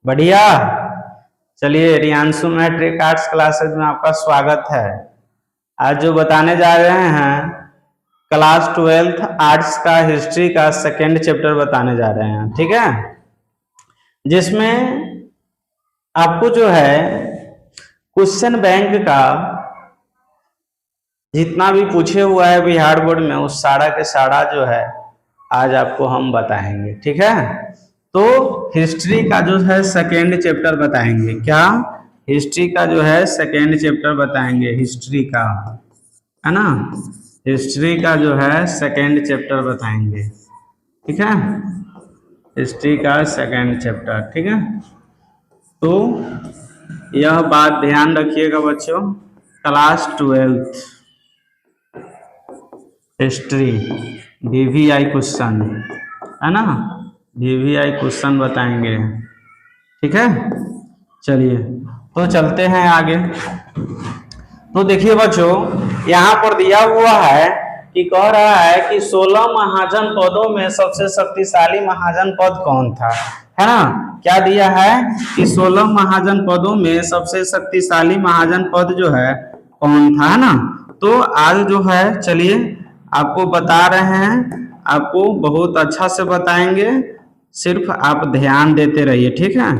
बढ़िया। चलिए, Riyanshu matric arts classes में आपका स्वागत है। आज जो बताने जा रहे हैं क्लास 12th आर्ट्स का हिस्ट्री का सेकेंड चैप्टर बताने जा रहे हैं, ठीक है। जिसमें आपको जो है क्वेश्चन बैंक का जितना भी पूछे हुआ है बिहार बोर्ड में उस सारा के सारा जो है आज आपको हम बताएंगे, ठीक है। तो हिस्ट्री का जो है सेकेंड चैप्टर बताएंगे। क्या? हिस्ट्री का जो है सेकेंड चैप्टर बताएंगे, हिस्ट्री का, है ना। हिस्ट्री का जो है सेकेंड चैप्टर बताएंगे, ठीक है। हिस्ट्री का सेकेंड चैप्टर, ठीक है। तो यह बात ध्यान रखिएगा बच्चों, class 12th history VVI question, है ना, VVI क्वेश्चन बताएंगे, ठीक है। चलिए तो चलते हैं आगे। तो देखिए बच्चों, यहाँ पर दिया हुआ है कि कह रहा है कि 16 महाजन पदों में सबसे शक्तिशाली महाजन पद कौन था, है ना। क्या दिया है कि 16 महाजन पदों में सबसे शक्तिशाली महाजन पद जो है कौन था, है ना। तो आज जो है चलिए आपको बता रहे हैं, आपको बहुत अच्छा से बताएंगे, सिर्फ आप ध्यान देते रहिए, ठीक है।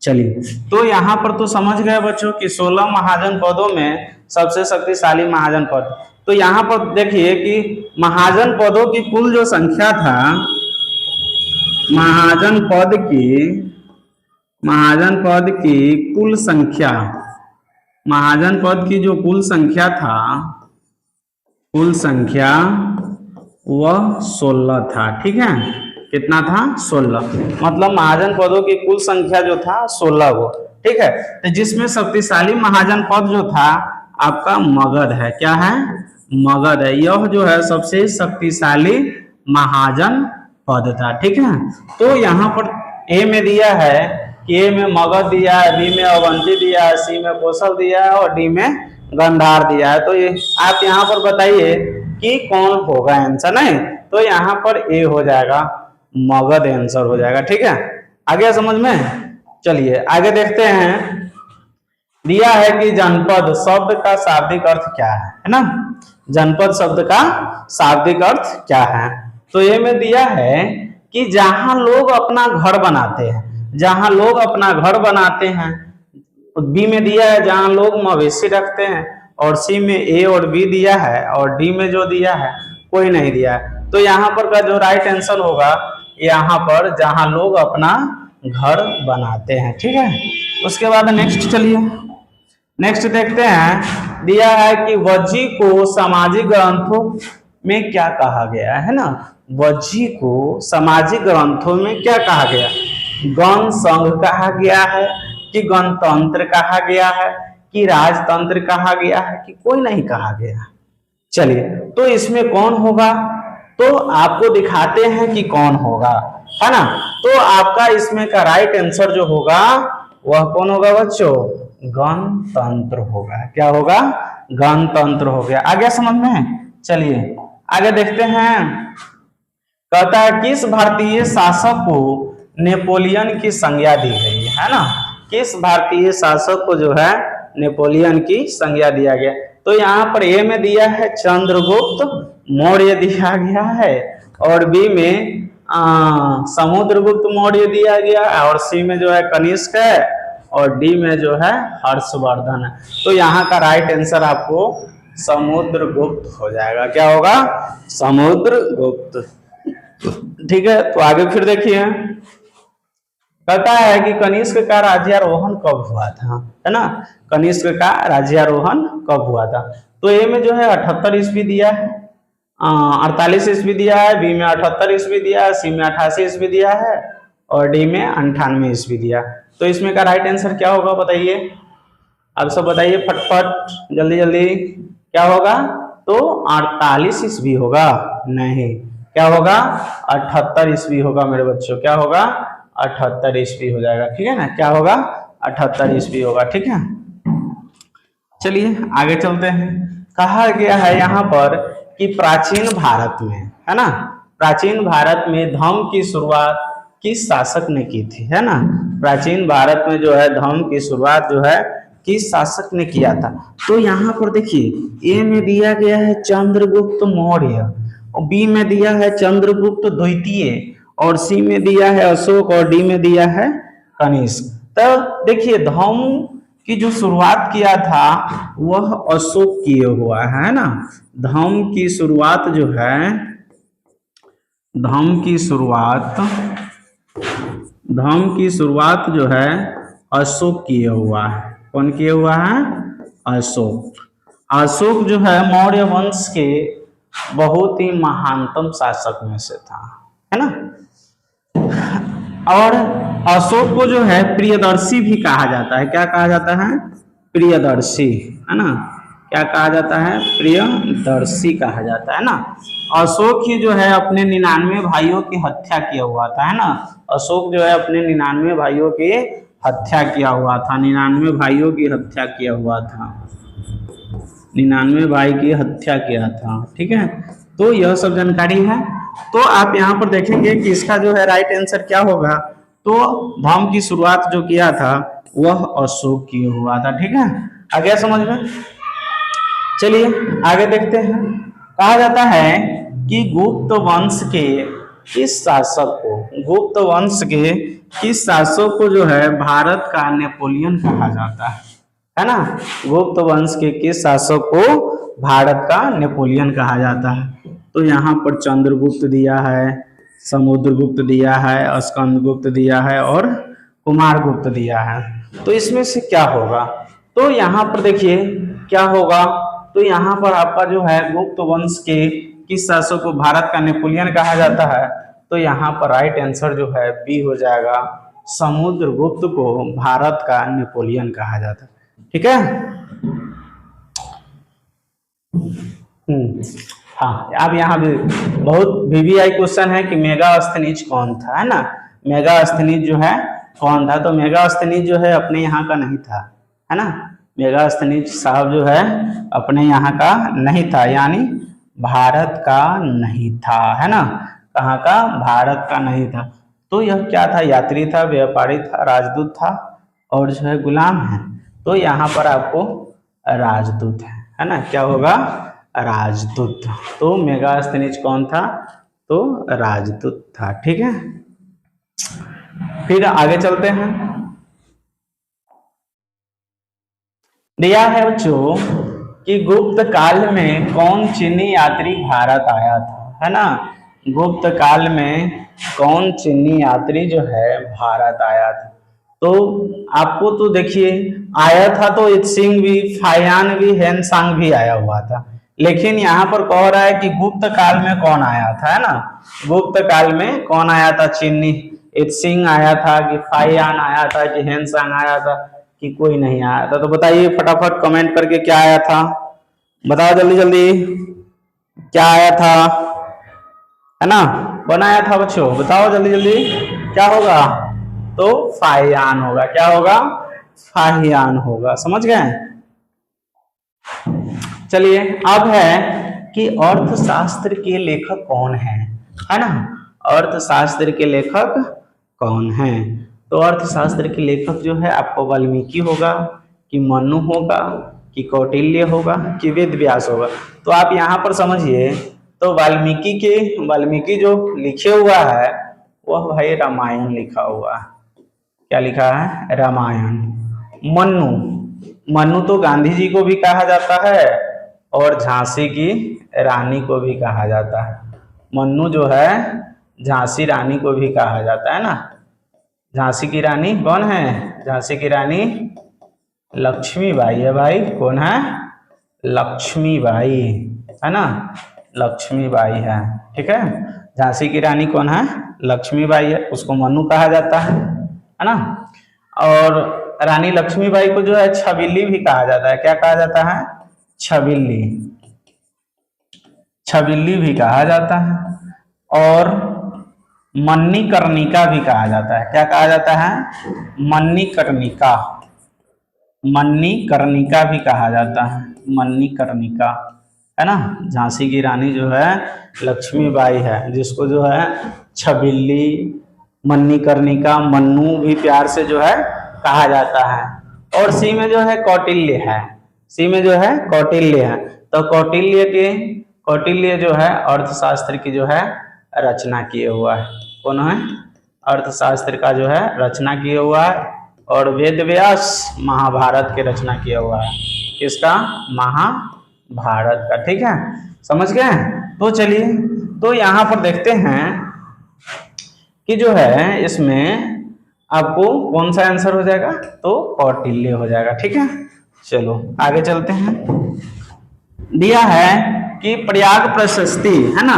चलिए तो यहाँ पर तो समझ गए बच्चों कि 16 महाजन पदों में सबसे शक्तिशाली महाजन पद। तो यहाँ पर देखिए कि महाजन पदों की कुल जो संख्या था, महाजन पद की कुल संख्या, महाजन पद की जो कुल संख्या था, कुल संख्या वह 16 था, ठीक है। कितना था? 16। मतलब महाजन पदों की कुल संख्या जो था 16 वो, ठीक है। तो जिसमें शक्तिशाली महाजन पद जो था आपका मगध है। क्या है? मगध है। यह जो है सबसे शक्तिशाली महाजन पद था, ठीक है। तो यहाँ पर ए में दिया है कि ए में मगध दिया है, बी में अवंती दिया है, सी में कौशल दिया है और डी में गांधार दिया है। तो ये आप यहाँ पर बताइए कि कौन होगा आंसर। नहीं तो यहाँ पर ए हो जाएगा, मगध आंसर हो जाएगा, ठीक है। आगे समझ में? चलिए आगे देखते हैं। दिया है कि जनपद शब्द का शाब्दिक अर्थ क्या है ना। जनपद शब्द का शाब्दिक अर्थ क्या है? तो ये में दिया है कि जहां लोग अपना घर बनाते हैं, जहां लोग अपना घर बनाते हैं। बी में दिया है जहां लोग मवेशी रखते हैं, और सी में ए और बी दिया है, और डी में जो दिया है कोई नहीं दिया है। तो यहाँ पर का जो राइट आंसर होगा, यहाँ पर जहां लोग अपना घर बनाते हैं, ठीक है। उसके बाद नेक्स्ट चलिए, नेक्स्ट देखते हैं। दिया है कि वज्जी को सामाजिक ग्रंथों में क्या कहा गया है ना। वज्जी को सामाजिक ग्रंथों में क्या कहा गया? गण संघ कहा गया है, कि गणतंत्र कहा गया है, कि राजतंत्र कहा गया है, कि कोई नहीं कहा गया। चलिए तो इसमें कौन होगा, तो आपको दिखाते हैं कि कौन होगा, है ना। तो आपका इसमें का राइट आंसर जो होगा वह कौन होगा बच्चों? गणतंत्र होगा। क्या होगा? गणतंत्र हो गया। आगे समझ में? चलिए आगे देखते हैं। कहता है किस भारतीय शासक को नेपोलियन की संज्ञा दी गई है ना। किस भारतीय शासक को जो है नेपोलियन की संज्ञा दिया गया? तो यहाँ पर ए में दिया है चंद्रगुप्त मौर्य दिया गया है, और बी में समुद्रगुप्त मौर्य दिया गया, और सी में जो है कनिष्क है, और डी में जो है हर्षवर्धन है। तो यहाँ का राइट आंसर आपको समुद्रगुप्त हो जाएगा। क्या होगा? समुद्रगुप्त, ठीक है। तो आगे फिर देखिए, कहता है कि कनिष्क का राज्यारोहण कब हुआ था, है ना। कनिष्क का राज्यारोहण कब हुआ था? तो ए में जो है 78 ईस्वी दिया है, 48 ईस्वी दिया है, बी में 78 ईस्वी दिया है, सी में 88 ईस्वी दिया है, और डी में 98 ईस्वी दिया। तो इसमें का राइट आंसर क्या होगा बताइए? आप सब बताइए फटफट, जल्दी जल्दी। क्या होगा? तो 48 ईस्वी होगा। नहीं, क्या होगा? 78 ईस्वी होगा मेरे बच्चों। क्या होगा? 78 ईस्वी हो जाएगा, ठीक है ना। क्या होगा? 78 ईस्वी होगा, ठीक है। चलिए आगे चलते हैं। कहा गया है यहाँ पर कि प्राचीन भारत में, है ना, प्राचीन भारत में धर्म की शुरुआत किस शासक ने की थी, है ना। प्राचीन भारत में जो है धर्म की शुरुआत जो है किस शासक ने किया था। तो यहाँ पर देखिए ए में दिया गया है चंद्रगुप्त मौर्य, और बी में दिया है चंद्रगुप्त द्वितीय, और सी में दिया है अशोक, और डी में दिया है कनिष्क। तो देखिए धर्म की जो शुरुआत किया था वह अशोक किए हुआ है ना। धर्म की शुरुआत जो है, धर्म की शुरुआत जो है अशोक किए हुआ है। कौन किए हुआ है? अशोक। अशोक जो है मौर्य वंश के बहुत ही महानतम शासक में से था, है ना। और अशोक को जो है प्रियदर्शी भी कहा जाता है। क्या कहा जाता है? प्रियदर्शी, है ना। क्या कहा जाता है? प्रियदर्शी कहा जाता है ना। अशोक ही जो है अपने 99 भाइयों की हत्या किया हुआ था, है ना। अशोक जो है अपने 99 भाइयों की हत्या किया हुआ था, 99 भाइयों की हत्या किया हुआ था, 99 भाई की हत्या किया था, ठीक है। तो यह सब जानकारी है। तो आप यहाँ पर देखेंगे कि इसका जो है राइट आंसर क्या होगा। तो धर्म की शुरुआत जो किया था वह अशोक किया हुआ था, ठीक है। आ गया समझ में? चलिए आगे देखते हैं। कहा जाता है कि गुप्त वंश के किस शासक को, गुप्त वंश के किस शासक को जो है भारत का नेपोलियन कहा जाता है ना। गुप्त वंश के किस शासक को भारत का नेपोलियन कहा जाता है। तो यहाँ पर चंद्रगुप्त दिया है, समुद्रगुप्त दिया है, स्कंदगुप्त दिया है, और कुमारगुप्त दिया है। तो इसमें से क्या होगा? तो यहाँ पर देखिए क्या होगा। तो यहाँ पर आपका जो है गुप्त वंश के किस शासक को भारत का नेपोलियन कहा जाता है। तो यहाँ पर राइट आंसर जो है बी हो जाएगा, समुद्रगुप्त को भारत का नेपोलियन कहा जाता है, ठीक है। हाँ, अब यहाँ भी बहुत वीवीआई क्वेश्चन है कि मेगास्थनीज कौन था, है ना। मेगास्थनीज जो है कौन था। तो मेगास्थनीज जो है अपने यहाँ का नहीं था, है ना। मेगास्थनीज साहब जो है अपने यहाँ का नहीं था, यानी भारत का नहीं था, है ना। कहाँ का? भारत का नहीं था। तो यह क्या था? यात्री था, व्यापारी था, राजदूत था, और जो है गुलाम है। तो यहाँ पर आपको राजदूत है ना। क्या होगा? राजदूत। तो मेगास्थनीज कौन था? तो राजदूत था, ठीक है। फिर आगे चलते हैं। दिया है बच्चों कि गुप्त काल में कौन चीनी यात्री भारत आया था, है ना। गुप्त काल में कौन चीनी यात्री जो है भारत आया था। तो आपको तो देखिए आया था तो इत्सिंग भी, फायान भी, हेनसांग भी आया हुआ था। लेकिन यहाँ पर कह रहा है कि गुप्त काल में कौन आया था, है ना। गुप्त काल में कौन आया था? चीनी इत्सिंग आया था, कि फायान आया था, कि हेनसांग आया था, कि कोई नहीं आया था। तो बताइए फटाफट कमेंट करके क्या आया था, बताओ जल्दी जल्दी क्या आया था, है ना। कौन आया था बच्चों? बताओ जल्दी जल्दी क्या होगा। तो फाहियान होगा। क्या होगा? फाहियान होगा। समझ गए? चलिए अब है कि अर्थशास्त्र के लेखक कौन है ना। अर्थशास्त्र के लेखक कौन है? तो अर्थशास्त्र के लेखक जो है आपको वाल्मीकि होगा, कि मनु होगा, कि कौटिल्य होगा, कि वेद व्यास होगा। तो आप यहाँ पर समझिए, तो वाल्मीकि जो लिखे हुआ है वह भाई रामायण लिखा हुआ है। क्या लिखा है? रामायण। मनु तो गांधी जी को भी कहा जाता है, और झांसी की रानी को भी कहा जाता है। मनु जो है झांसी रानी को भी कहा जाता है ना। झांसी की रानी कौन है? झांसी की रानी लक्ष्मीबाई है भाई। कौन है? लक्ष्मीबाई, है ना। लक्ष्मीबाई है, ठीक है। झांसी की रानी कौन है? लक्ष्मीबाई है, उसको मनु कहा जाता है ना। और रानी लक्ष्मीबाई को जो है छबिल्ली भी कहा जाता है। क्या कहा जाता है? छबिल्ली। छबिल्ली भी कहा जाता है, और मन्निकर्णिका भी कहा जाता है। क्या कहा जाता है? मन्निकर्णिका। मन्निकर्णिका भी कहा जाता है, मन्निकर्णिका, है ना। झांसी की रानी जो है लक्ष्मीबाई है, जिसको जो है छबिल्ली, मन्निकर्णिका, मन्नू भी प्यार से जो है कहा जाता है। और सी में जो है कौटिल्य है, सी में जो है कौटिल्य है। तो कौटिल्य जो है अर्थशास्त्र की जो है रचना किए हुआ है। कौन है? अर्थशास्त्र का जो है रचना किया हुआ है। और वेद व्यास महाभारत की रचना किया हुआ है। किसका? महाभारत का। ठीक है, समझ गए? तो चलिए, तो यहाँ पर देखते हैं कि जो है इसमें आपको कौन सा आंसर हो जाएगा? तो कौटिल्य हो जाएगा। ठीक है, चलो आगे चलते हैं। दिया है कि प्रयाग प्रशस्ति है ना,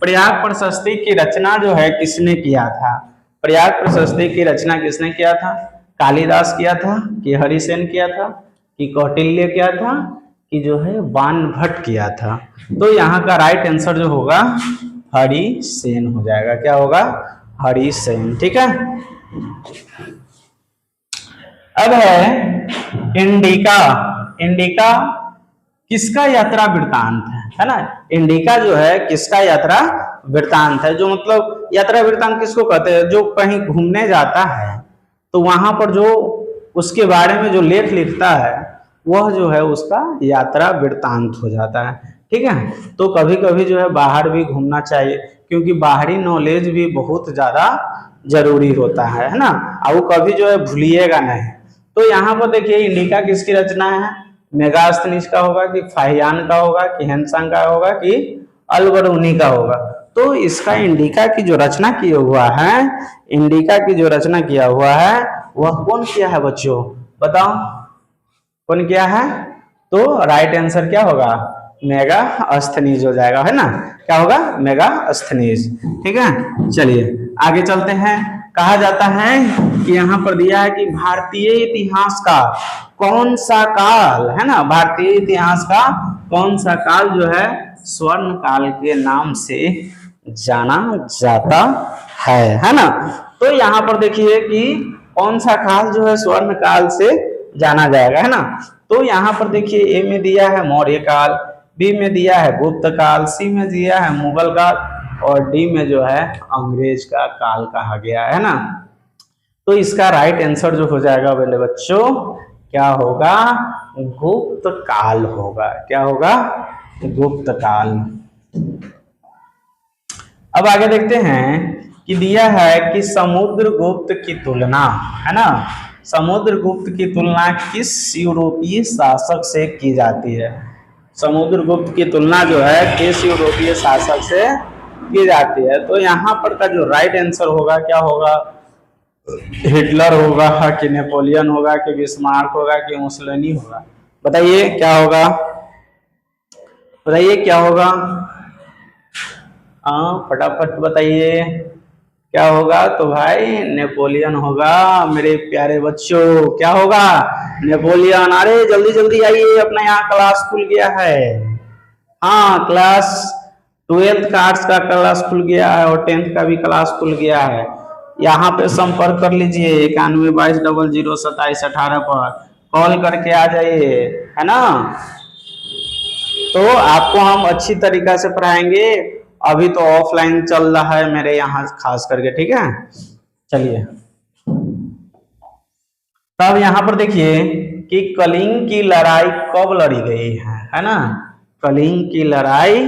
प्रयाग प्रशस्ति की रचना जो है किसने किया था? प्रयाग प्रशस्ति की रचना किसने किया था? कालिदास किया था कि हरिसेन किया था कि कौटिल्य किया था कि जो है बाणभट्ट किया था? तो यहाँ का राइट आंसर जो होगा हरिसेन हो जाएगा। क्या होगा? हरिसेन। ठीक है, अब है इंडिका। इंडिका किसका यात्रा वृत्तांत है ना? इंडिका जो है किसका यात्रा वृत्तांत है? जो मतलब यात्रा वृत्तांत किसको कहते हैं? जो कहीं घूमने जाता है तो वहां पर जो उसके बारे में जो लेख लिखता है वह जो है उसका यात्रा वृत्तांत हो जाता है। ठीक है, तो कभी कभी जो है बाहर भी घूमना चाहिए, क्योंकि बाहरी नॉलेज भी बहुत ज्यादा जरूरी होता है ना, और वो कभी जो है भूलिएगा नहीं। तो यहाँ पर देखिए इंडिका किसकी रचना है? मेगास्थनीज का होगा कि फाहियान का होगा कि हेनसांग का होगा कि अलबरूनी का होगा? तो इसका इंडिका की जो रचना किया हुआ है, इंडिका की जो रचना किया हुआ है वह कौन किया है बच्चों? बताओ कौन किया है? तो राइट आंसर क्या होगा? मेगास्थनीज हो जाएगा, है ना? क्या होगा? मेगास्थनीज। ठीक है, चलिए आगे चलते हैं। कहा जाता है कि यहाँ पर दिया है कि भारतीय इतिहास का कौन सा काल है ना, भारतीय इतिहास का कौन सा काल जो है स्वर्ण काल के नाम से जाना जाता है ना? तो यहाँ पर देखिए कि कौन सा काल जो है स्वर्ण काल से जाना जाएगा, है ना? तो यहाँ पर देखिए ए में दिया है मौर्य काल, बी में दिया है गुप्त काल, सी में दिया है मुगल काल, और डी में जो है अंग्रेज का काल कहा गया है ना? तो इसका राइट आंसर जो हो जाएगा मेरे बच्चों क्या होगा? गुप्त काल होगा। क्या होगा? गुप्त काल। अब आगे देखते हैं कि दिया है कि समुद्रगुप्त की तुलना है ना, समुद्रगुप्त की तुलना किस यूरोपीय शासक से की जाती है? समुद्रगुप्त की तुलना जो है किस यूरोपीय शासक से की जाती है? तो यहाँ पर का जो राइट आंसर होगा क्या होगा? हिटलर होगा कि नेपोलियन होगा कि बिस्मार्क होगा कि मुसोलिनी होगा? बताइए क्या होगा? बताइए क्या होगा? हाँ फटाफट बताइए क्या होगा? तो भाई नेपोलियन होगा मेरे प्यारे बच्चों। क्या होगा? नेपोलियन। अरे जल्दी जल्दी आइए, अपना यहाँ क्लास खुल गया है। हाँ, क्लास 12th का आर्ट्स का क्लास खुल गया है और 10th का भी क्लास खुल गया है। यहाँ पे संपर्क कर लीजिए 9122002718 पर कॉल करके आ जाइए, है ना? तो आपको हम अच्छी तरीका से पढ़ाएंगे। अभी तो ऑफलाइन चल रहा है मेरे यहाँ खास करके। ठीक है, चलिए तब यहाँ पर देखिए कि कलिंग की लड़ाई कब लड़ी गई है ना? कलिंग की लड़ाई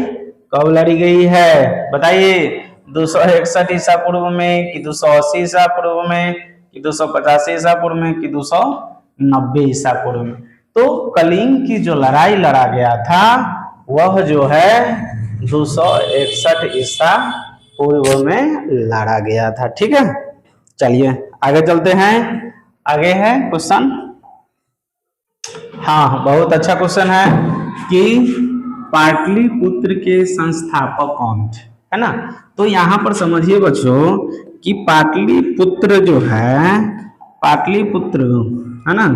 कब लड़ी गई है? बताइए। 261 ईसा पूर्व में कि 280 ईसा पूर्व में कि 285 ईसा पूर्व में कि 290 ईसा पूर्व में? तो कलिंग की जो लड़ाई लड़ा गया था वह जो है 261 ईसा पूर्व में लड़ा गया था। ठीक है, चलिए आगे चलते हैं। आगे है क्वेश्चन। हाँ, बहुत अच्छा क्वेश्चन है कि पाटलिपुत्र के संस्थापक कौन थे, है ना? तो यहाँ पर समझिए बच्चों कि पाटलिपुत्र जो है, पाटलिपुत्र है ना,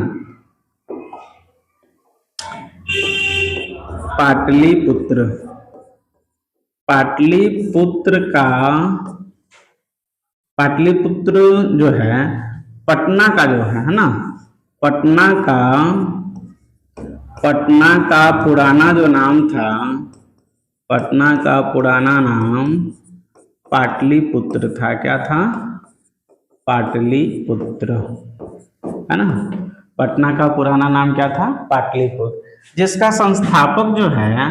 पाटलिपुत्र, पाटलिपुत्र जो है पटना का जो है ना, पटना का पुराना जो नाम था, पटना का पुराना नाम पाटलिपुत्र था। क्या था? पाटलिपुत्र, है ना। पटना का पुराना नाम क्या था? पाटलिपुत्र। जिसका संस्थापक जो है,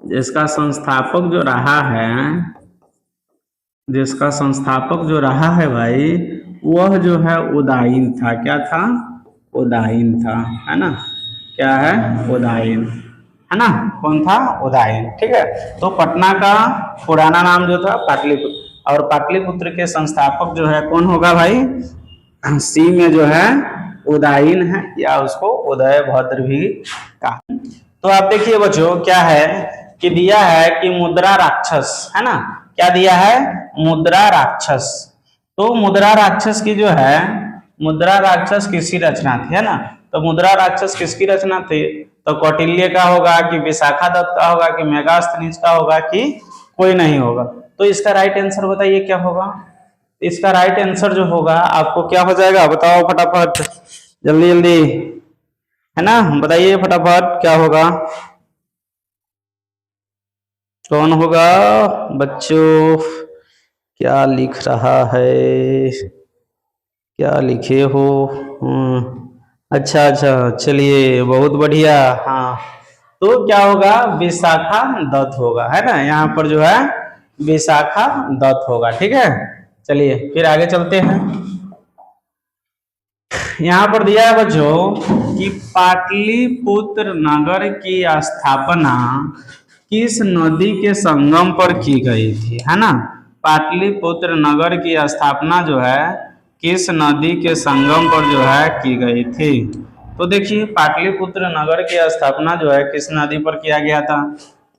जिसका संस्थापक जो रहा है, जिसका संस्थापक जो रहा है भाई, वह जो है उदायीन था। क्या था? उदायीन था, है ना। क्या है? उदायीन, है ना। कौन था? उदायीन। ठीक है, तो पटना का पुराना नाम जो था पाटलिपुत्र, और पाटलिपुत्र के संस्थापक जो है कौन होगा भाई? सी में जो है उदायीन है, या उसको उदयभद्र भी कहा। तो आप देखिए बच्चों, क्या है कि दिया है कि मुद्रा राक्षस, है ना। क्या दिया है? मुद्रा राक्षस। तो मुद्रा राक्षस की जो है, मुद्रा राक्षस किसकी रचना थी, है ना। तो मुद्रा राक्षस किसकी रचना थी? तो कौटिल्य का होगा कि विशाखा दत्त का होगा कि मेगास्थनीज का होगा कि कोई नहीं होगा। तो इसका राइट आंसर बताइए क्या होगा? इसका राइट आंसर जो होगा आपको क्या हो जाएगा? बताओ फटाफट, जल्दी जल्दी, है ना। बताइए फटाफट क्या होगा, कौन होगा बच्चों? क्या लिख रहा है? क्या लिखे हो? अच्छा अच्छा, चलिए बहुत बढ़िया। हाँ, तो क्या होगा? विशाखा दत्त होगा, है ना। यहाँ पर जो है विशाखा दत्त होगा। ठीक है, चलिए फिर आगे चलते हैं। यहाँ पर दिया है बच्चों कि पाटलिपुत्र नगर की स्थापना किस नदी के संगम पर की गई थी, है ना। पाटलिपुत्र नगर की स्थापना जो है किस नदी के संगम पर जो है की गई थी? तो देखिए, पाटलिपुत्र नगर की स्थापना जो है किस नदी पर किया गया था?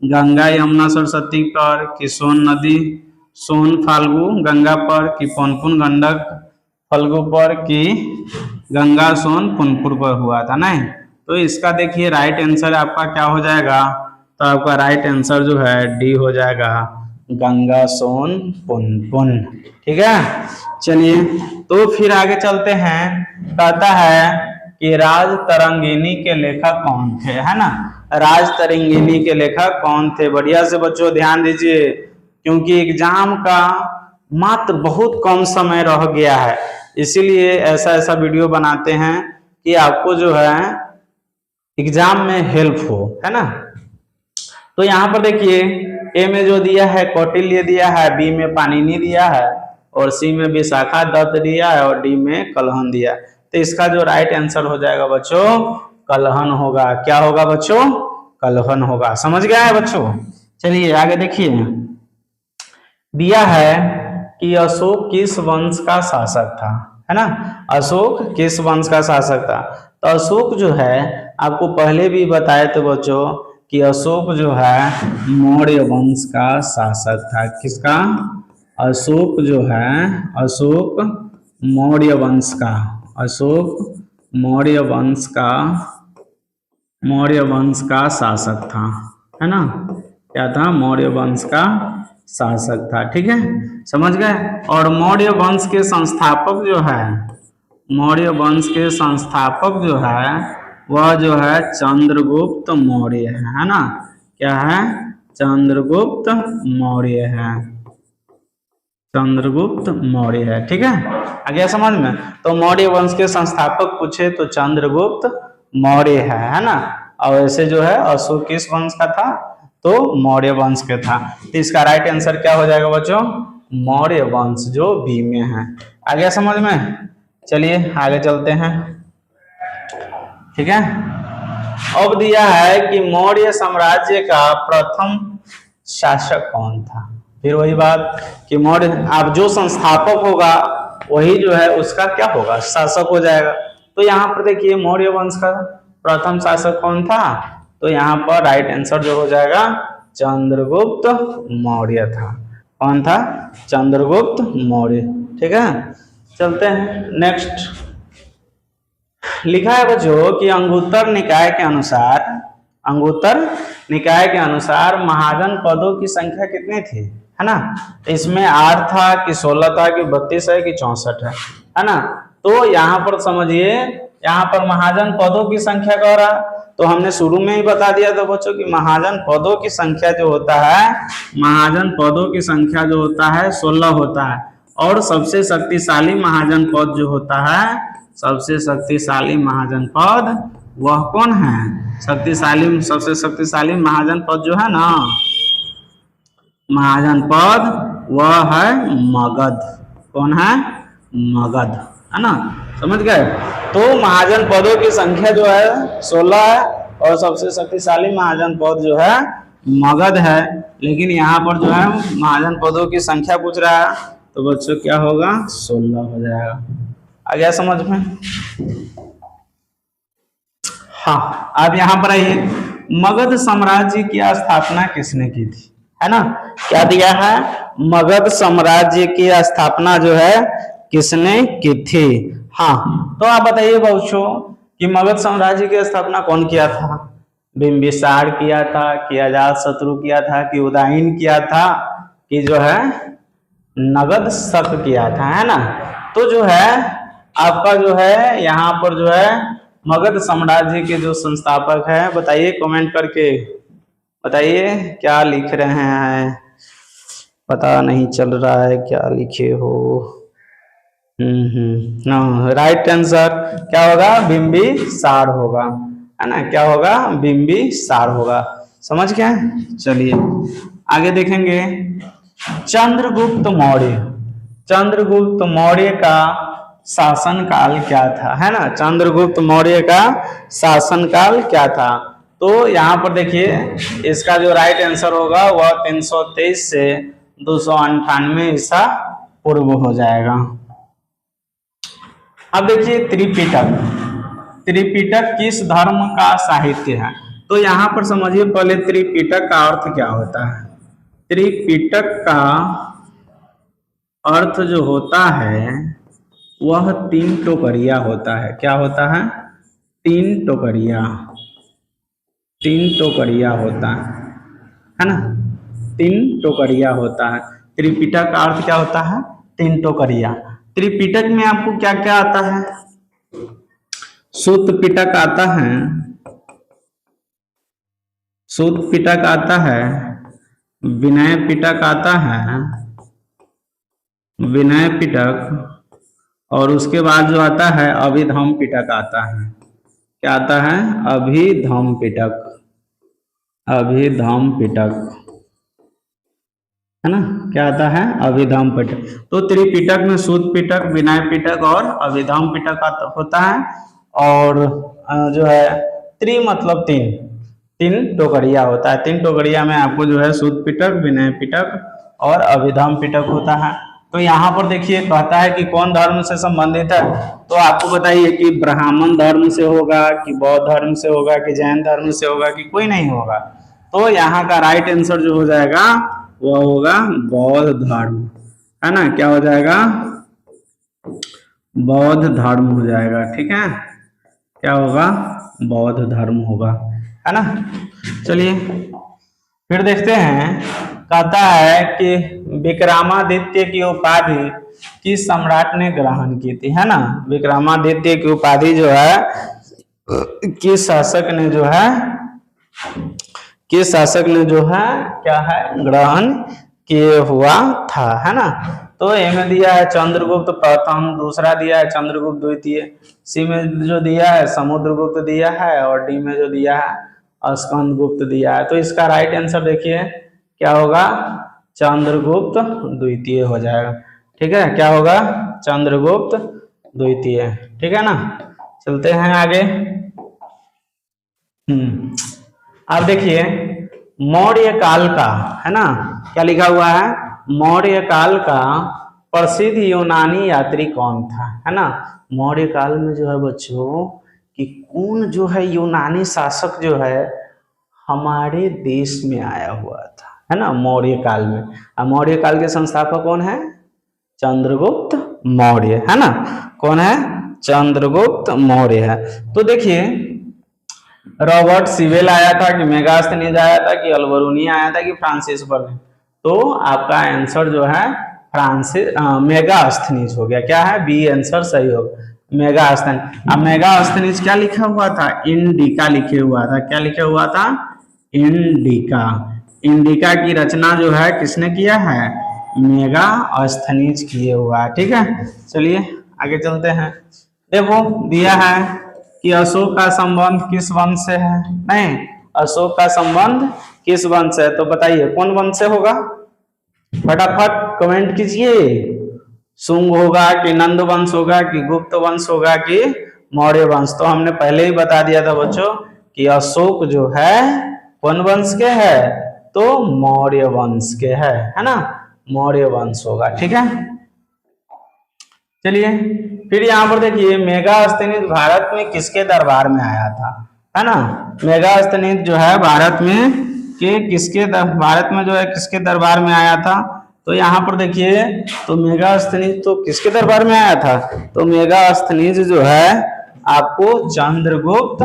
गंगा यमुना सरस्वती पर, कि सोन नदी सोन फाल्गु गंगा पर, कि पुनपुन गंडक फल्गु पर, कि गंगा सोन पुनपुर पर हुआ था, नहीं। तो इसका देखिए राइट आंसर आपका क्या हो जाएगा? तो आपका राइट आंसर जो है डी हो जाएगा, गंगा सोन पुनपुन। ठीक है, चलिए तो फिर आगे चलते हैं। कहता है कि राज तरंगिणी के लेखक कौन थे, है ना। राज तरंगिणी के लेखक कौन थे? बढ़िया से बच्चों ध्यान दीजिए, क्योंकि एग्जाम का मात्र बहुत कम समय रह गया है, इसीलिए ऐसा ऐसा वीडियो बनाते हैं कि आपको जो है एग्जाम में हेल्प हो, है ना। तो यहाँ पर देखिए, ए में जो दिया है कौटिल्य दिया है, बी में पाणिनि दिया है, और सी में विशाखा दत्त दिया है, और डी में कलहन दिया। तो इसका जो राइट आंसर हो जाएगा बच्चों कलहन होगा। क्या होगा बच्चों? कलहन होगा। समझ गया है बच्चों? चलिए आगे देखिए, दिया है कि अशोक किस वंश का शासक था, है ना। अशोक किस वंश का शासक था? तो अशोक जो है आपको पहले भी बताए थे बच्चों कि अशोक जो है मौर्य वंश का शासक था। किसका? अशोक जो है, अशोक मौर्य वंश का, अशोक मौर्य वंश का, मौर्य वंश का शासक था, है ना। क्या था? मौर्य वंश का शासक था। ठीक है, समझ गए। और मौर्य वंश के संस्थापक जो है, मौर्य वंश के संस्थापक जो है वह जो है चंद्रगुप्त मौर्य है ना। क्या है? चंद्रगुप्त मौर्य है, चंद्रगुप्त मौर्य है। ठीक है, आ गया समझ में? तो मौर्य वंश के संस्थापक पूछे तो चंद्रगुप्त मौर्य है ना। और ऐसे जो है अशोक किस वंश का था? तो मौर्य वंश के था। तो इसका राइट आंसर क्या हो जाएगा बच्चों? मौर्य वंश, जो बी में है। आ गया समझ में? चलिए आगे चलते हैं। ठीक है, अब दिया है कि मौर्य साम्राज्य का प्रथम शासक कौन था। फिर वही बात कि मौर्य, आप जो संस्थापक होगा वही जो है उसका क्या होगा? शासक हो जाएगा। तो यहाँ पर देखिए मौर्य वंश का प्रथम शासक कौन था? तो यहाँ पर राइट आंसर जो हो जाएगा चंद्रगुप्त मौर्य था। कौन था? चंद्रगुप्त मौर्य। ठीक है, चलते हैं नेक्स्ट। लिखा है बच्चों कि अंगुत्तर निकाय के अनुसार, अंगुत्तर निकाय के अनुसार महाजन पदों की संख्या कितनी थी, है ना। इसमें 8 था कि 16 था कि 32 है कि 64 है ना। तो यहाँ पर समझिए, यहाँ पर महाजन पदों की संख्या कह रहा, तो हमने शुरू में ही बता दिया था बच्चों कि महाजन पदों की संख्या जो होता है, महाजन पदों की संख्या जो होता है 16 होता है। और सबसे शक्तिशाली महाजनपद जो होता है, सबसे शक्तिशाली महाजनपद वह कौन है? सबसे शक्तिशाली महाजनपद जो है ना, महाजनपद वह है मगध। कौन है? मगध, है ना, समझ गए। तो महाजनपदों की संख्या जो है 16 है और सबसे शक्तिशाली महाजनपद जो है मगध है। लेकिन यहाँ पर जो है महाजनपदों की संख्या पूछ रहा है, तो बच्चों क्या होगा? 16 हो जाएगा। आ गया समझ में? हाँ, अब यहाँ पर आइए, मगध साम्राज्य की स्थापना किसने की थी? है ना, क्या दिया है? मगध साम्राज्य की स्थापना जो है किसने की थी? हाँ, तो आप बताइए बच्चों कि मगध साम्राज्य की स्थापना कौन किया था? बिंबिसार किया था, कि अजातशत्रु किया था, कि उदयन किया था, कि जो है नगद शक किया था, है ना। तो जो है आपका जो है यहाँ पर जो है मगध साम्राज्य के जो संस्थापक है, बताइए कमेंट करके, बताइए क्या लिख रहे हैं, पता नहीं चल रहा है क्या लिखे हो। राइट आंसर क्या होगा? बिंबिसार होगा, है ना, क्या होगा? बिंबिसार होगा। समझ गए? चलिए आगे देखेंगे। चंद्रगुप्त मौर्य, चंद्रगुप्त मौर्य का शासन काल क्या था? है ना, चंद्रगुप्त मौर्य का शासन काल क्या था? तो यहाँ पर देखिए इसका जो राइट आंसर होगा वह 323 से 298 ईसा पूर्व हो जाएगा। अब देखिए त्रिपिटक, त्रिपिटक किस धर्म का साहित्य है? तो यहाँ पर समझिए पहले त्रिपिटक का अर्थ क्या होता है। त्रिपिटक का अर्थ जो होता है वह 3 टोकरिया होता है। क्या होता है? 3 टोकरिया, 3 टोकरिया होता है ना, 3 टोकरिया होता है। त्रिपिटक का अर्थ क्या होता है? 3 टोकरिया। त्रिपिटक में आपको क्या क्या आता है? सूत पिटक आता है, सूत पिटक आता है, विनय पिटक आता है, विनय पिटक, और उसके बाद जो आता है अभिधम पिटक आता है। क्या आता है? अभिधम पिटक, अभिधम पिटक, है ना, क्या आता है? अभिधम पिटक। तो त्रिपिटक में सूत पिटक, विनय पिटक और अभिधम पिटक होता है। और जो है त्रि मतलब 3 टोकरिया होता है। 3 टोकरिया में आपको जो है सूत पिटक, विनय पिटक और अभिधम पिटक होता है। तो यहाँ पर देखिए कहता है कि कौन धर्म से संबंधित है, तो आपको बताइए कि ब्राह्मण धर्म से होगा, कि बौद्ध धर्म से होगा, कि जैन धर्म से होगा, कि कोई नहीं होगा। तो यहाँ का राइट आंसर जो हो जाएगा वह होगा बौद्ध धर्म, है ना, क्या हो जाएगा? बौद्ध धर्म हो जाएगा। ठीक है, क्या होगा? बौद्ध धर्म होगा, है ना। चलिए फिर देखते हैं, कहता है कि विक्रमादित्य की उपाधि किस सम्राट ने ग्रहण की थी? है ना, विक्रमादित्य की उपाधि जो है किस शासक ने जो है, किस शासक ने जो है क्या है ग्रहण किए हुआ था, है ना। तो ए में दिया है चंद्रगुप्त प्रथम, दूसरा दिया है चंद्रगुप्त द्वितीय, सी में जो दिया है समुद्रगुप्त दिया है, और डी में जो दिया है स्कंदगुप्त दिया है। तो इसका राइट आंसर देखिए क्या होगा? चंद्रगुप्त द्वितीय हो जाएगा। ठीक है, क्या होगा? चंद्रगुप्त द्वितीय। ठीक है ना, चलते हैं आगे। अब देखिए मौर्य काल का, है ना, क्या लिखा हुआ है? मौर्य काल का प्रसिद्ध यूनानी यात्री कौन था? है ना, मौर्य काल में जो है बच्चों कि कौन जो है यूनानी शासक जो है हमारे देश में आया हुआ था, है ना, मौर्य काल में। अब मौर्य काल के संस्थापक कौन है? चंद्रगुप्त मौर्य, है ना। कौन है? चंद्रगुप्त मौर्य है। तो देखिए रॉबर्ट सिवेल आया था, कि मेगास्थनीज आया था, कि अल्बरूनी आया था, कि फ्रांसिस बर्नन? तो आपका आंसर जो है मेगास्थनीज हो गया। क्या है? बी आंसर सही होगा, मेगास्थनीज। अब मेगास्थनीज क्या लिखा हुआ था? इंडिका लिखे हुआ था। क्या लिखा हुआ था? इंडिका। इंडिका की रचना जो है किसने किया है? मेगास्थनीज किए हुआ है। ठीक है, चलिए आगे चलते हैं। देखो दिया है कि अशोक का संबंध किस वंश से है। नहीं, अशोक का संबंध किस वंश से है, तो बताइए कौन वंश से होगा, फटाफट कमेंट कीजिए। शुंग होगा कि नंद वंश होगा कि गुप्त वंश होगा कि मौर्य वंश। तो हमने पहले ही बता दिया था बच्चों कि अशोक जो है कौन वंश के है, तो मौर्य वंश के है ना, मौर्य वंश होगा। ठीक है, चलिए फिर यहाँ पर देखिए मेगास्थनीज भारत में किसके दरबार में आया था, है ना। मेगास्थनीज जो है भारत में भारत में जो है किसके दरबार में आया था, तो यहाँ पर देखिए तो मेगास्थनीज तो किसके दरबार में आया था, तो मेगास्थनीज जो है आपको चंद्रगुप्त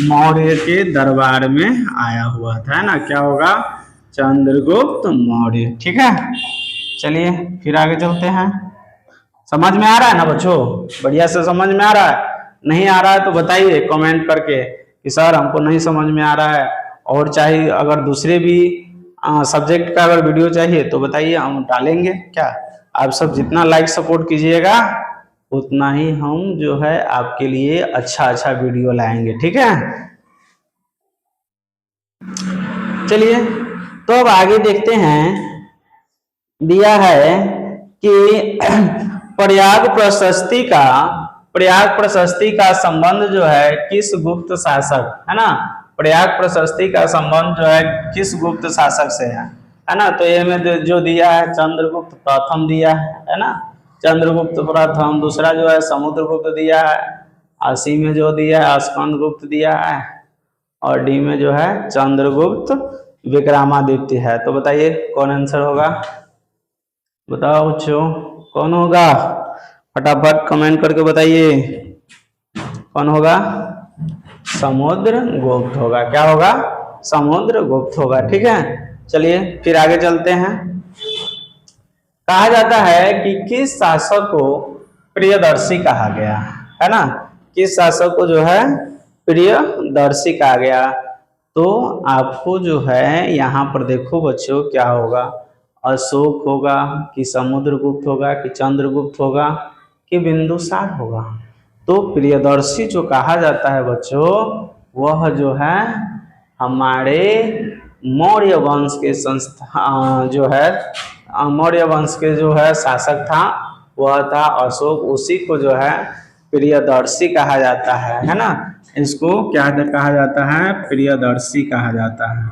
मौर्य के दरबार में आया हुआ था, है ना। क्या होगा, चंद्रगुप्त मौर्य। ठीक है, चलिए फिर आगे चलते हैं। समझ में आ रहा है ना बच्चों, बढ़िया से समझ में आ रहा है, नहीं आ रहा है तो बताइए कमेंट करके कि सर हमको नहीं समझ में आ रहा है, और चाहे अगर दूसरे भी सब्जेक्ट का अगर वीडियो चाहिए तो बताइए, हम डालेंगे। क्या आप सब जितना लाइक सपोर्ट कीजिएगा उतना ही हम जो है आपके लिए अच्छा अच्छा वीडियो लाएंगे। ठीक है, चलिए तो अब आगे देखते हैं। दिया है कि प्रयाग प्रशस्ति का संबंध जो है किस गुप्त शासक, है ना। प्रयाग प्रशस्ति का संबंध जो है किस गुप्त शासक से है ना। तो ये में जो दिया है चंद्रगुप्त प्रथम दिया है ना, चंद्रगुप्त प्रथम। दूसरा जो है समुद्रगुप्त दिया है, और सी में जो दिया है स्कंदगुप्त दिया है, और डी में जो है चंद्रगुप्त विक्रमादित्य है। तो बताइए कौन आंसर होगा, बताओ बच्चों कौन होगा, फटाफट कमेंट करके बताइए कौन होगा, समुद्रगुप्त होगा। क्या होगा, समुद्रगुप्त होगा। ठीक है, चलिए फिर आगे चलते हैं। कहा जाता है कि किस शासक को प्रियदर्शी कहा गया, है ना। किस शासक को जो है प्रियदर्शी कहा गया, तो आपको जो है यहाँ पर देखो बच्चों क्या होगा, अशोक होगा कि समुद्रगुप्त होगा कि चंद्रगुप्त होगा कि बिंदुसार होगा। तो प्रियदर्शी जो कहा जाता है बच्चों, वह जो है हमारे मौर्य वंश के जो है मौर्य वंश के जो है शासक था, वह था अशोक। उसी को जो है प्रियदर्शी कहा जाता है ना। इसको क्या कहा जाता है, प्रियदर्शी कहा जाता है,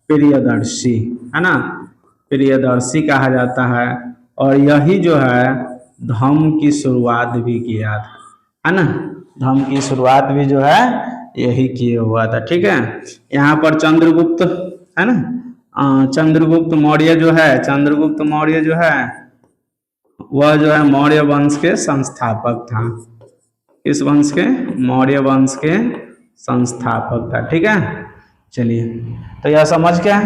प्रियदर्शी, है ना, प्रियदर्शी कहा जाता है। और यही जो है धम्म की शुरुआत भी किया था, है ना। धम्म की शुरुआत भी जो है यही किए हुआ था। ठीक है, यहाँ पर चंद्रगुप्त है ना, चंद्रगुप्त मौर्य जो है, चंद्रगुप्त मौर्य जो है वह जो है मौर्य वंश के संस्थापक था। किस वंश के, मौर्य वंश के संस्थापक था। ठीक है, चलिए तो यह समझ गया।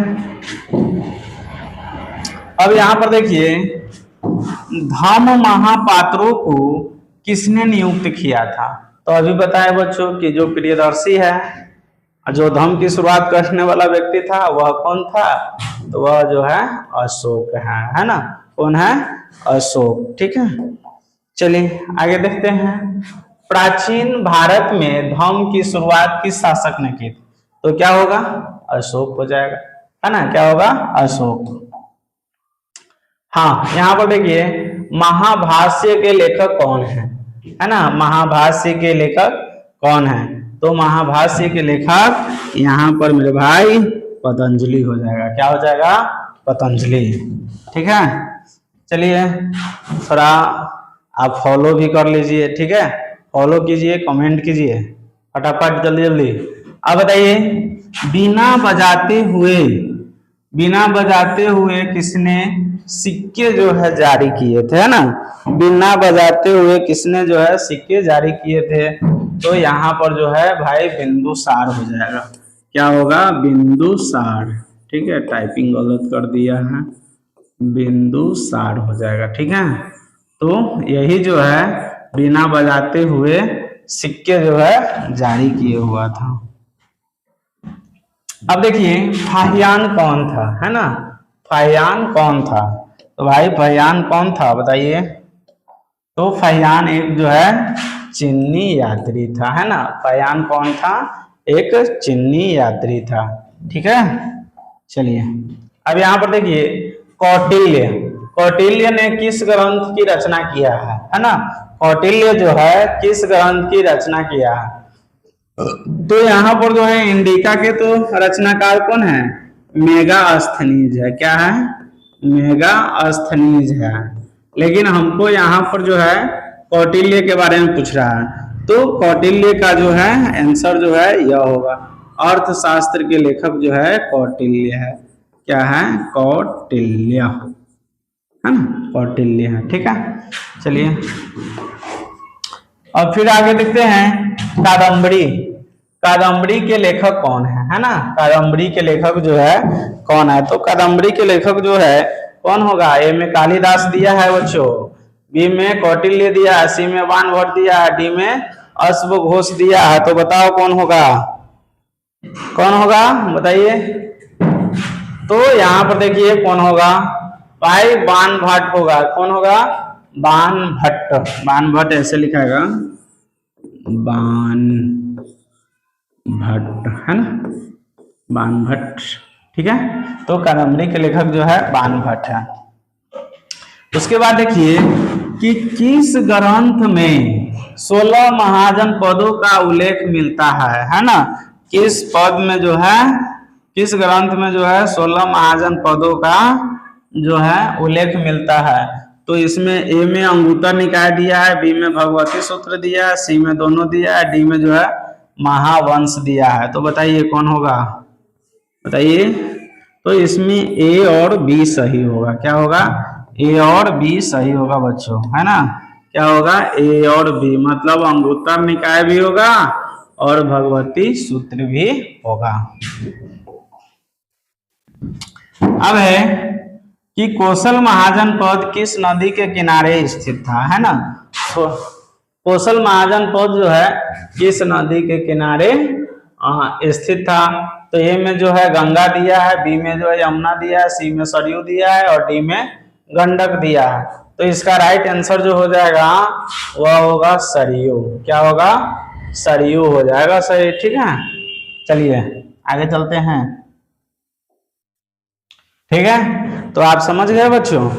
अब यहाँ पर देखिए धम्म महापात्रों को किसने नियुक्त किया था, तो अभी बताया बच्चों कि जो प्रियदर्शी है, जो धम्म की शुरुआत करने वाला व्यक्ति था वह कौन था, तो वह जो है अशोक है ना। कौन है, अशोक। ठीक है, चलिए आगे देखते हैं। प्राचीन भारत में धम्म की शुरुआत किस शासक ने की थी, तो क्या होगा, अशोक हो जाएगा, है ना। क्या होगा, अशोक। हाँ, यहाँ पर देखिए महाभाष्य के लेखक कौन है ना। महाभाष्य के लेखक कौन है, तो महाभाष्य के लेखक यहाँ पर मेरे भाई पतंजलि हो जाएगा। क्या हो जाएगा, पतंजलि। ठीक है, चलिए थोड़ा आप फॉलो भी कर लीजिए। ठीक है, फॉलो कीजिए, कमेंट कीजिए फटाफट, जल्दी जल्दी। अब बताइए बिना बजाते हुए किसने सिक्के जो है जारी किए थे, है ना। बिना बजाते हुए किसने जो है सिक्के जारी किए थे, तो यहाँ पर जो है भाई बिंदुसार हो जाएगा। क्या होगा, बिंदुसार। ठीक है, टाइपिंग गलत कर दिया है, बिंदुसार हो जाएगा। ठीक है, तो यही जो है बिना बजाते हुए सिक्के जो है जारी किए हुआ था। अब देखिए फाहियान कौन था, है ना। फाहियान कौन था, तो भाई फहियान कौन था बताइए। तो फहियान एक जो है चीनी यात्री था, है ना। फहियान कौन था, एक चीनी यात्री था, ठीक है। चलिए अब यहाँ पर देखिए, कौटिल्य, कौटिल्य ने किस ग्रंथ की रचना किया है ना। कौटिल्य जो है किस ग्रंथ की रचना किया है। तो यहाँ पर जो है इंडिका के तो रचनाकार कौन है, मेगास्थनीज है। क्या है, मेगास्थनीज है। लेकिन हमको यहाँ पर जो है कौटिल्य के बारे में पूछ रहा है, तो कौटिल्य का जो है आंसर जो है यह होगा। अर्थशास्त्र के लेखक जो है कौटिल्य है। क्या है, कौटिल्य, है ना, कौटिल्य है, ठीक है। चलिए अब फिर आगे देखते हैं कादम्बरी। कादम्बरी के लेखक कौन है ना। कादम्बरी के लेखक जो है कौन है, तो कादम्बरी के लेखक जो है कौन होगा। ए में कालिदास दिया है बच्चों, बी में कौटिल्य दिया है, सी में बाणभट्ट दिया है, डी में अश्वघोष दिया है। तो बताओ कौन होगा, कौन होगा बताइए। तो यहाँ पर देखिए कौन होगा भाई, बाणभट्ट होगा। कौन होगा, बाणभट्ट। बाणभट्ट ऐसे लिखाएगा, बाणभट्ट, है ना, बाणभट्ट, ठीक है। तो कादम्बरी के लेखक जो है बाणभट्ट है। उसके बाद देखिए कि किस ग्रंथ में 16 महाजन पदों का उल्लेख मिलता है ना। किस पद में जो है, किस ग्रंथ में जो है 16 महाजन पदों का जो है उल्लेख मिलता है। तो इसमें ए में अंगुत्तर निकाय दिया है, बी में भगवती सूत्र दिया है, सी में दोनों दिया है, डी में जो है महावंश दिया है। तो बताइए कौन होगा बताइए। तो इसमें ए और बी सही होगा। क्या होगा, ए और बी सही होगा बच्चों, है ना। क्या होगा, ए और बी, मतलब अंगुत्तर निकाय भी होगा और भगवती सूत्र भी होगा। अब है कि कौशल महाजन पद किस नदी के किनारे स्थित था, है ना। कौशल महाजन पद जो है किस नदी के किनारे स्थित था। तो ए में जो है गंगा दिया है, बी में जो है यमुना दिया है, सी में सरयू दिया है और डी में गंडक दिया है। तो इसका राइट आंसर जो हो जाएगा वह होगा सरयू। क्या होगा, सरयू हो जाएगा सही, ठीक है। चलिए आगे चलते हैं, ठीक है। तो आप समझ गए बच्चों।